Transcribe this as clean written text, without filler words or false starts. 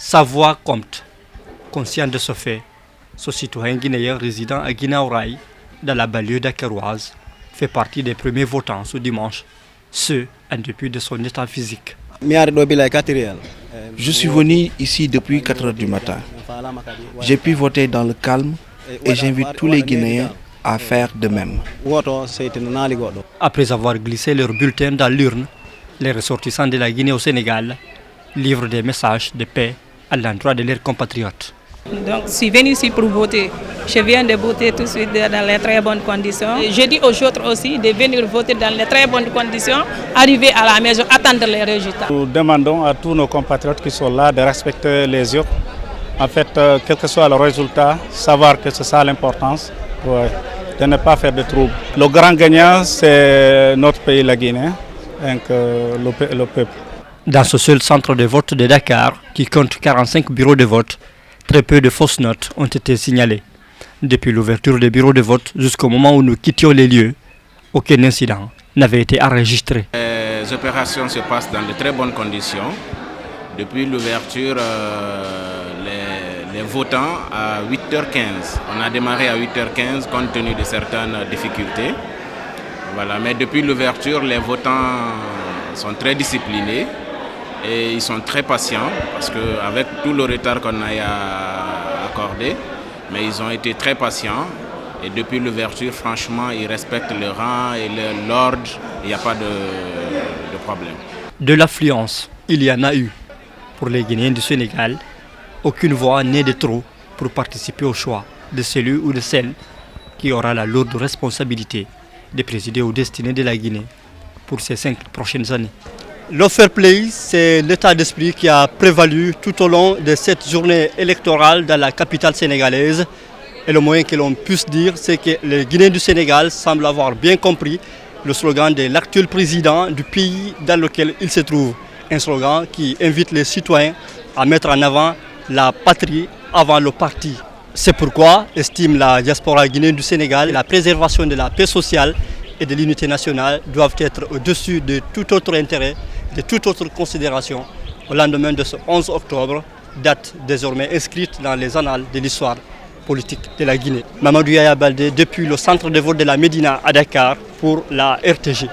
Sa voix compte. Conscient de ce fait, ce citoyen guinéen résidant à Guinaouraï, dans la banlieue dakaroise, fait partie des premiers votants ce dimanche, ce en dépit de son état physique. Je suis venu ici depuis 4 heures du matin. J'ai pu voter dans le calme et j'invite tous les Guinéens à faire de même. Après avoir glissé leur bulletin dans l'urne, les ressortissants de la Guinée au Sénégal livrent des messages de paix à l'endroit de leurs compatriotes. Donc, je suis venu ici pour voter. Je viens de voter tout de suite dans les très bonnes conditions. Je dis aux autres aussi de venir voter dans les très bonnes conditions, arriver à la maison, attendre les résultats. Nous demandons à tous nos compatriotes qui sont là de respecter les urnes. En fait, quel que soit le résultat, savoir que c'est ça l'importance, de ne pas faire de troubles. Le grand gagnant, c'est notre pays, la Guinée, donc le peuple. Dans ce seul centre de vote de Dakar, qui compte 45 bureaux de vote, très peu de fausses notes ont été signalées. Depuis l'ouverture des bureaux de vote jusqu'au moment où nous quittions les lieux, aucun incident n'avait été enregistré. Les opérations se passent dans de très bonnes conditions. Depuis l'ouverture, les votants à 8h15. On a démarré à 8h15 compte tenu de certaines difficultés. Voilà. Mais depuis l'ouverture, les votants sont très disciplinés et ils sont très patients parce qu'avec tout le retard qu'on a accordé, mais ils ont été très patients et depuis l'ouverture, franchement, ils respectent le rang et l'ordre, il n'y a pas de problème. De l'affluence, il y en a eu. Pour les Guinéens du Sénégal, aucune voix n'est de trop pour participer au choix de celui ou de celle qui aura la lourde responsabilité de présider aux destinées de la Guinée pour ces 5 prochaines années. Le fair play, c'est l'état d'esprit qui a prévalu tout au long de cette journée électorale dans la capitale sénégalaise. Et le moyen que l'on puisse dire, c'est que les Guinéens du Sénégal semblent avoir bien compris le slogan de l'actuel président du pays dans lequel il se trouve. Un slogan qui invite les citoyens à mettre en avant la patrie avant le parti. C'est pourquoi, estime la diaspora guinéenne du Sénégal, la préservation de la paix sociale et de l'unité nationale doivent être au-dessus de tout autre intérêt, de toute autre considération au lendemain de ce 11 octobre, date désormais inscrite dans les annales de l'histoire politique de la Guinée. Mamadou Yaya Baldé depuis le centre de vote de la Médina à Dakar pour la RTG.